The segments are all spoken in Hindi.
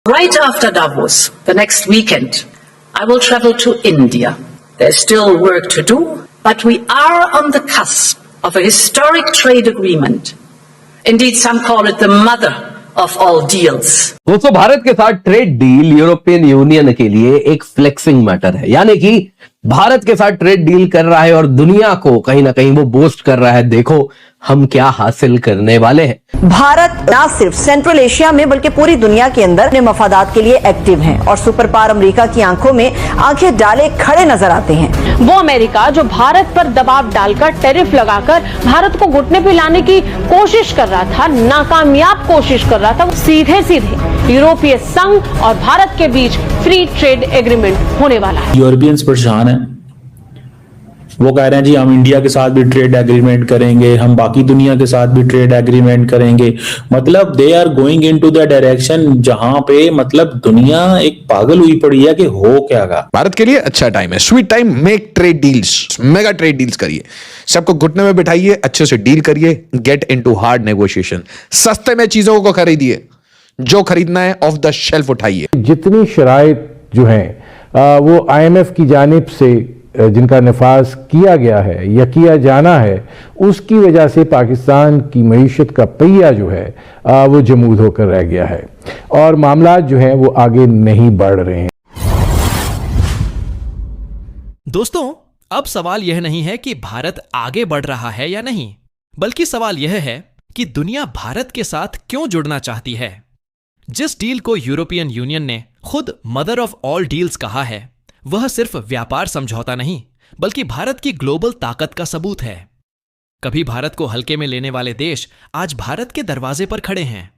Right after Davos, the next weekend, I will travel to India. There's still work to do, but we are on the cusp of a historic trade agreement. Indeed, some call it the mother of all deals. दोस्तों, भारत के साथ ट्रेड डील यूरोपियन यूनियन के लिए एक फ्लेक्सिंग मैटर है, यानी कि भारत के साथ ट्रेड डील कर रहा है और दुनिया को कहीं ना कहीं वो बोस्ट कर रहा है, देखो हम क्या हासिल करने वाले हैं। भारत न सिर्फ सेंट्रल एशिया में बल्कि पूरी दुनिया के अंदर अपने मफादात के लिए एक्टिव है और सुपर पावर अमेरिका की आंखों में आंखें डाले खड़े नजर आते हैं। वो अमेरिका जो भारत पर दबाव डालकर टैरिफ लगाकर भारत को घुटने पे लाने की कोशिश कर रहा था, नाकामयाब कोशिश कर रहा था, सीधे सीधे यूरोपीय संघ और भारत के बीच फ्री ट्रेड एग्रीमेंट होने वाला है। यूरोपियंस परेशान है, वो कह रहे हैं जी हम इंडिया के साथ भी ट्रेड एग्रीमेंट करेंगे, हम बाकी दुनिया के साथ भी ट्रेड एग्रीमेंट करेंगे। मतलब they are going into the direction जहां पे मतलब दुनिया एक पागल हुई पड़ी है कि हो क्या गा। भारत के लिए अच्छा टाइम है, sweet time, make trade deals, mega trade deals करिए, सबको घुटने में बिठाइए, अच्छे से डील करिए, गेट इनटू हार्ड नेगोशिएशन, सस्ते में चीजों को खरीदिए, जो खरीदना है ऑफ द शेल्फ उठाइए। जितनी शराइत जो है वो IMF की जानिब से जिनका नफाज किया गया है या किया जाना है, उसकी वजह से पाकिस्तान की मईशत का पहिया जो है वो जमूद होकर रह गया है और मामला जो है वो आगे नहीं बढ़ रहे हैं। दोस्तों, अब सवाल यह नहीं है कि भारत आगे बढ़ रहा है या नहीं, बल्कि सवाल यह है कि दुनिया भारत के साथ क्यों जुड़ना चाहती है। जिस डील को यूरोपियन यूनियन ने खुद मदर ऑफ ऑल डील्स कहा है, वह सिर्फ व्यापार समझौता नहीं बल्कि भारत की ग्लोबल ताकत का सबूत है। कभी भारत को हल्के में लेने वाले देश आज भारत के दरवाजे पर खड़े हैं।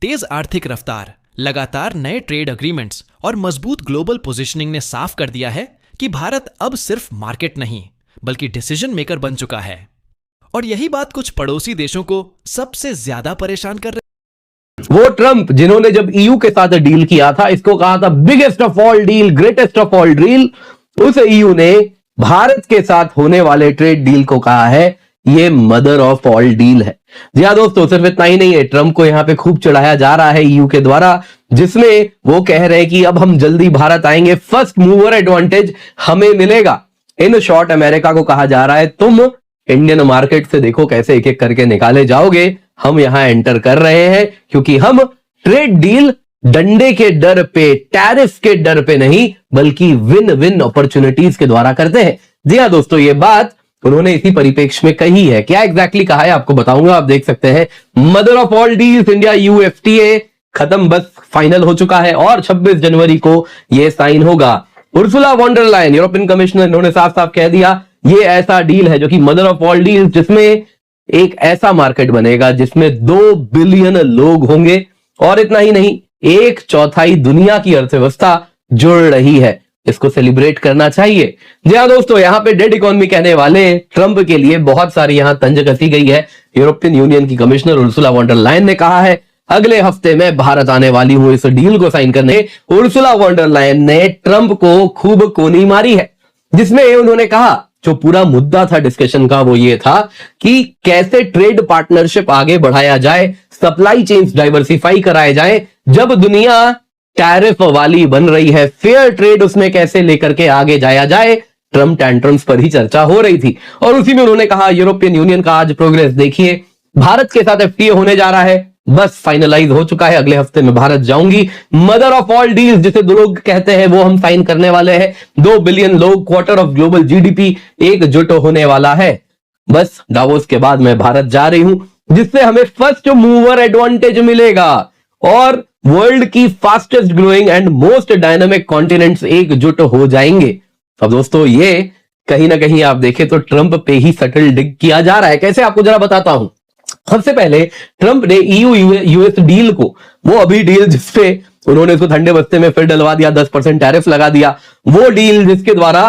तेज आर्थिक रफ्तार, लगातार नए ट्रेड एग्रीमेंट्स और मजबूत ग्लोबल पोजीशनिंग ने साफ कर दिया है कि भारत अब सिर्फ मार्केट नहीं बल्कि डिसीजन मेकर बन चुका है। और यही बात कुछ पड़ोसी देशों को सबसे ज्यादा परेशान कर रही। वो ट्रंप जिन्होंने जब EU के साथ डील किया था, इसको कहा था biggest of all deal, greatest of all deal, उस EU ने भारत के साथ होने वाले ट्रेड डील को कहा है ये मदर ऑफ ऑल डील है। जी हाँ दोस्तों, सिर्फ इतना ही नहीं है, ट्रंप को यहां पे खूब चढ़ाया जा रहा है EU के द्वारा, जिसमें वो कह रहे हैं कि अब हम जल्दी भारत आएंगे, फर्स्ट मूवर एडवांटेज हमें मिलेगा। इन शॉर्ट अमेरिका को कहा जा रहा है तुम इंडियन मार्केट से देखो कैसे एक एक करके निकाले जाओगे, हम यहां एंटर कर रहे हैं क्योंकि हम ट्रेड डील डंडे के डर पे, टैरिफ के डर पे नहीं बल्कि विन विन अपॉर्चुनिटीज के द्वारा करते हैं। जी हाँ दोस्तों, ये बात उन्होंने इसी परिप्रेक्ष्य में कही है। क्या एग्जैक्टली कहा है आपको बताऊंगा, आप देख सकते हैं। Mother of all deals India EU FTA खत्म, बस फाइनल हो चुका है और 26 जनवरी को यह साइन होगा। Ursula von der Leyen, European commissioner, इन्होंने साफ साफ कह दिया ये ऐसा डील है जो कि मदर ऑफ ऑल डील्स, जिसमें एक ऐसा मार्केट बनेगा जिसमें 2 बिलियन लोग होंगे और इतना ही नहीं, 1/4 दुनिया की अर्थव्यवस्था जुड़ रही है। इसको सेलिब्रेट करना चाहिए। जी हाँ दोस्तों, यहां पे डेड इकोनॉमी कहने वाले ट्रंप के लिए बहुत सारी यहां तंज कसी गई है। यूरोपियन यूनियन की commissioner Ursula von der Leyen ने कहा है अगले हफ्ते में भारत आने वाली हूं इस डील को साइन करने। उर्सुला वॉन डर लायन ने ट्रंप को खूब कोनी मारी है, जिसमें उन्होंने कहा जो पूरा मुद्दा था डिस्कशन का वो ये था कि कैसे ट्रेड पार्टनरशिप आगे बढ़ाया जाए, सप्लाई चेन्स डाइवर्सिफाई कराए जाए। जब दुनिया टैरिफ वाली बन रही है, फेयर ट्रेड उसमें कैसे लेकर के आगे जाया जाए, ट्रम्प टैंट्रम्स पर ही चर्चा हो रही थी। और उसी में उन्होंने कहा यूरोपियन यूनियन का आज प्रोग्रेस देखिए, भारत के साथ FTA होने जा रहा है, बस फाइनलाइज हो चुका है, अगले हफ्ते में भारत जाऊंगी। मदर ऑफ ऑल डील्स जिसे दो लोग कहते हैं वो हम साइन करने वाले हैं। 2 बिलियन लोग, क्वार्टर ऑफ ग्लोबल GDP एकजुट होने वाला है। बस डावोस के बाद मैं भारत जा रही हूं, जिससे हमें फर्स्ट मूवर एडवांटेज मिलेगा और वर्ल्ड की fastest growing and most dynamic continents एकजुट हो जाएंगे। अब दोस्तों, ये कहीं ना कहीं आप देखें तो ट्रंप पे ही सटल डिग किया जा रहा है। कैसे, आपको जरा बताता हूं। सबसे पहले ट्रंप ने EU-US डील को, वो अभी डील जिसपे उन्होंने इसको ठंडे बस्ते में फिर डलवा दिया, 10% टैरिफ लगा दिया, वो डील जिसके द्वारा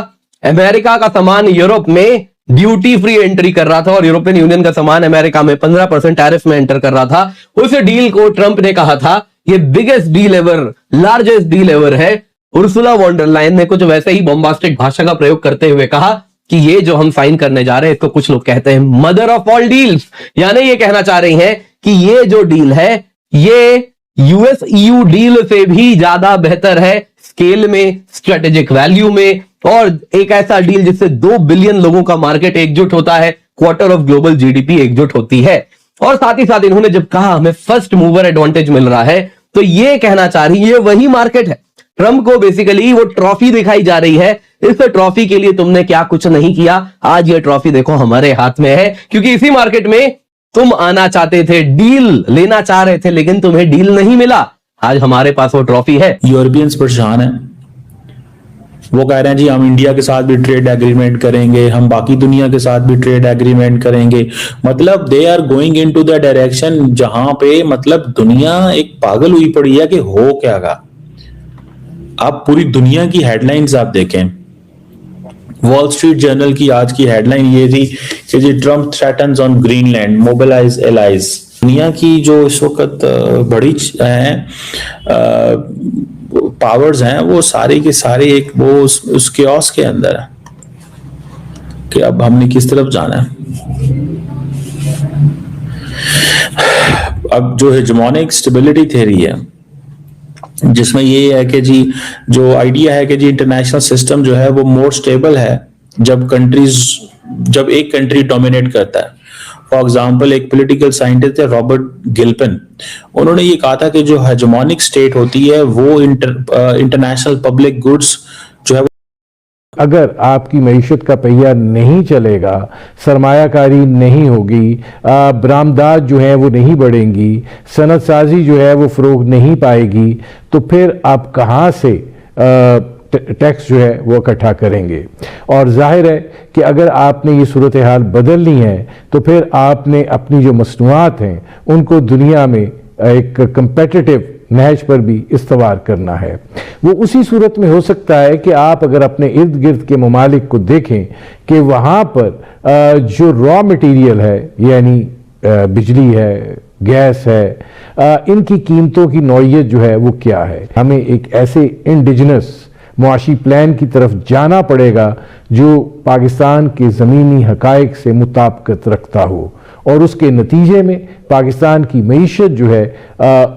अमेरिका का सामान यूरोप में ड्यूटी फ्री एंट्री कर रहा था और यूरोपियन यूनियन का सामान अमेरिका में 15% टैरिफ में एंटर कर रहा था, उस डील को ट्रंप ने कहा था ये biggest deal ever, largest deal ever है। उर्सुला वॉन डर लायन ने कुछ वैसे ही बॉम्बास्टिक भाषा का प्रयोग करते हुए कहा कि ये जो हम साइन करने जा रहे हैं इसको कुछ लोग कहते हैं मदर ऑफ ऑल डील्स, यानी ये कहना चाह रही हैं कि ये जो डील है ये यूएस ईयू डील से भी ज्यादा बेहतर है स्केल में, स्ट्रेटेजिक वैल्यू में, और एक ऐसा डील जिससे 2 बिलियन लोगों का मार्केट एकजुट होता है, क्वार्टर ऑफ ग्लोबल जीडीपी एकजुट होती है। और साथ ही साथ इन्होंने जब कहा हमें फर्स्ट मूवर एडवांटेज मिल रहा है, तो ये कहना चाह रही है वही मार्केट है। ट्रंप को बेसिकली वो ट्रॉफी दिखाई जा रही है, इस ट्रॉफी के लिए तुमने क्या कुछ नहीं किया, आज ये ट्रॉफी देखो हमारे हाथ में है, क्योंकि इसी मार्केट में तुम आना चाहते थे, डील लेना चाह रहे थे, लेकिन तुम्हें डील नहीं मिला। आज हमारे पास वो ट्रॉफी है। यूरोपियंस परेशान हैं, वो कह रहे हैं जी हम इंडिया के साथ भी ट्रेड एग्रीमेंट करेंगे, हम बाकी दुनिया के साथ भी ट्रेड एग्रीमेंट करेंगे। मतलब they are going into the direction जहां पे मतलब दुनिया एक पागल हुई पड़ी है कि हो क्या गा। आप पूरी दुनिया की हेडलाइंस आप देखें, वॉल स्ट्रीट जर्नल की आज की हेडलाइन ये थी कि जी Trump threatens on Greenland, mobilise allies. दुनिया की जो इस वक्त बड़ी पावर्स हैं वो सारी के सारे एक वो उस क्योस के अंदर है कि अब हमने किस तरफ जाना है। अब जो हेजेमोनिक स्टेबिलिटी थ्योरी है, जिसमें ये है कि जी जो आइडिया है कि जी इंटरनेशनल सिस्टम जो है वो मोर स्टेबल है जब एक कंट्री डोमिनेट करता है। फॉर एग्जाम्पल एक पॉलिटिकल साइंटिस्ट है रॉबर्ट गिल्पिन, उन्होंने ये कहा था कि जो हेजेमोनिक स्टेट होती है वो इंटरनेशनल पब्लिक गुड्स जो है, अगर आपकी मईशत का पहिया नहीं चलेगा, सरमायाकारी नहीं होगी, बरामदात जो है वो नहीं बढ़ेंगी, सनत साजी जो है वो फ़रोग नहीं पाएगी, तो फिर आप कहाँ से टैक्स जो है वो इकट्ठा करेंगे। और जाहिर है कि अगर आपने ये सूरत हाल बदलनी है तो फिर आपने अपनी जो मसनूआत हैं उनको दुनिया में एक कंपेटिटिव नहज पर भी इस्तवार करना है। वो उसी सूरत में हो सकता है कि आप अगर अपने इर्द गिर्द के ममालिक को देखें कि वहाँ पर जो रॉ मटीरियल है, यानी बिजली है, गैस है, इनकी कीमतों की नौइयत जो है वो क्या है। हमें एक ऐसे इंडिजिनस मुआशी प्लान की तरफ जाना पड़ेगा जो पाकिस्तान के ज़मीनी हकाइक से मुताबिकत रखता हो और उसके नतीजे में पाकिस्तान की मईशत जो है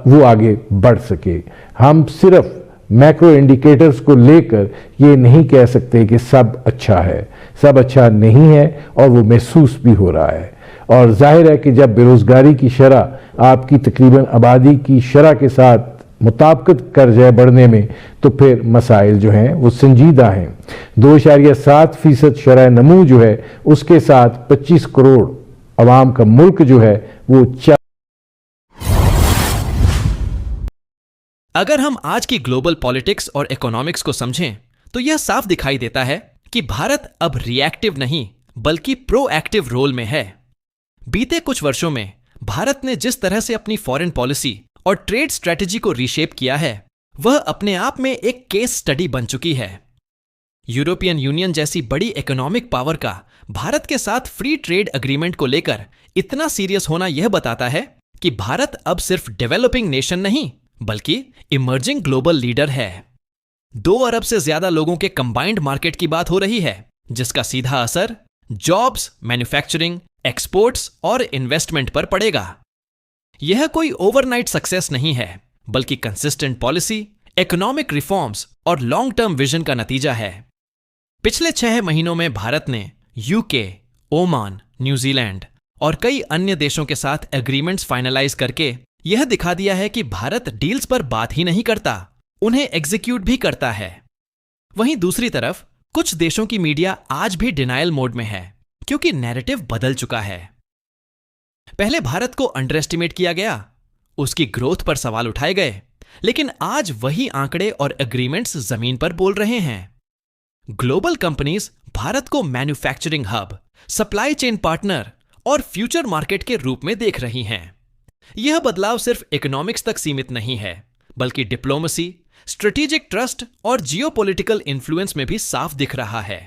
वो आगे बढ़ सके। हम सिर्फ मैक्रो इंडिकेटर्स को लेकर ये नहीं कह सकते कि सब अच्छा है, सब अच्छा नहीं है और वो महसूस भी हो रहा है। और जाहिर है कि जब बेरोज़गारी की शरह आपकी तकरीबन आबादी की शरह के साथ मुताबिकत कर जाए बढ़ने में, तो फिर मसाइल जो हैं वो संजीदा हैं। 2.7% शरह नमू जो है उसके साथ 25 करोड़ अवाम का मुल्क जो है वो अगर हम आज की ग्लोबल पॉलिटिक्स और इकोनॉमिक्स को समझें तो यह साफ दिखाई देता है कि भारत अब रिएक्टिव नहीं बल्कि प्रोएक्टिव रोल में है। बीते कुछ वर्षों में भारत ने जिस तरह से अपनी फॉरेन पॉलिसी और ट्रेड स्ट्रेटजी को रीशेप किया है, वह अपने आप में एक केस स्टडी बन चुकी है। यूरोपियन यूनियन जैसी बड़ी इकोनॉमिक पावर का भारत के साथ फ्री ट्रेड एग्रीमेंट को लेकर इतना सीरियस होना यह बताता है कि भारत अब सिर्फ डेवलपिंग नेशन नहीं बल्कि इमर्जिंग ग्लोबल लीडर है। 2 अरब से ज्यादा लोगों के कंबाइंड मार्केट की बात हो रही है, जिसका सीधा असर जॉब्स, मैन्युफैक्चरिंग, एक्सपोर्ट्स और इन्वेस्टमेंट पर पड़ेगा। यह कोई ओवरनाइट सक्सेस नहीं है बल्कि कंसिस्टेंट पॉलिसी, इकोनॉमिक रिफॉर्म्स और लॉन्ग टर्म विजन का नतीजा है। पिछले 6 महीनों में भारत ने यूके, ओमान, न्यूजीलैंड और कई अन्य देशों के साथ एग्रीमेंट्स फाइनलाइज करके यह दिखा दिया है कि भारत डील्स पर बात ही नहीं करता, उन्हें एग्जीक्यूट भी करता है। वहीं दूसरी तरफ कुछ देशों की मीडिया आज भी डिनायल मोड में है क्योंकि नैरेटिव बदल चुका है। पहले भारत को अंडर एस्टिमेट किया गया, उसकी ग्रोथ पर सवाल उठाए गए, लेकिन आज वही आंकड़े और एग्रीमेंट्स जमीन पर बोल रहे हैं। ग्लोबल कंपनीज भारत को manufacturing hub, supply chain partner और फ्यूचर मार्केट के रूप में देख रही हैं। यह बदलाव सिर्फ इकोनॉमिक्स तक सीमित नहीं है बल्कि डिप्लोमेसी, स्ट्रेटेजिक ट्रस्ट और जियोपॉलिटिकल इन्फ्लुएंस में भी साफ दिख रहा है।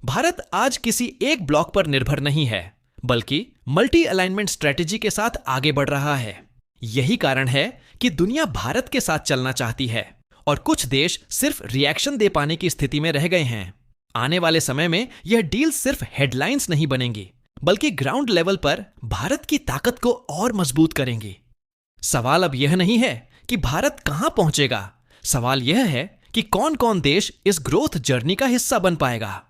भारत आज किसी एक ब्लॉक पर निर्भर नहीं है बल्कि मल्टी अलाइनमेंट स्ट्रेटेजी के साथ आगे बढ़ रहा है। यही कारण है कि दुनिया भारत के साथ चलना चाहती है और कुछ देश सिर्फ रिएक्शन दे पाने की स्थिति में रह गए हैं। आने वाले समय में यह डील सिर्फ हेडलाइंस नहीं बनेंगी बल्कि ग्राउंड लेवल पर भारत की ताकत को और मजबूत करेंगी। सवाल अब यह नहीं है कि भारत कहां पहुंचेगा, सवाल यह है कि कौन कौन देश इस ग्रोथ जर्नी का हिस्सा बन पाएगा।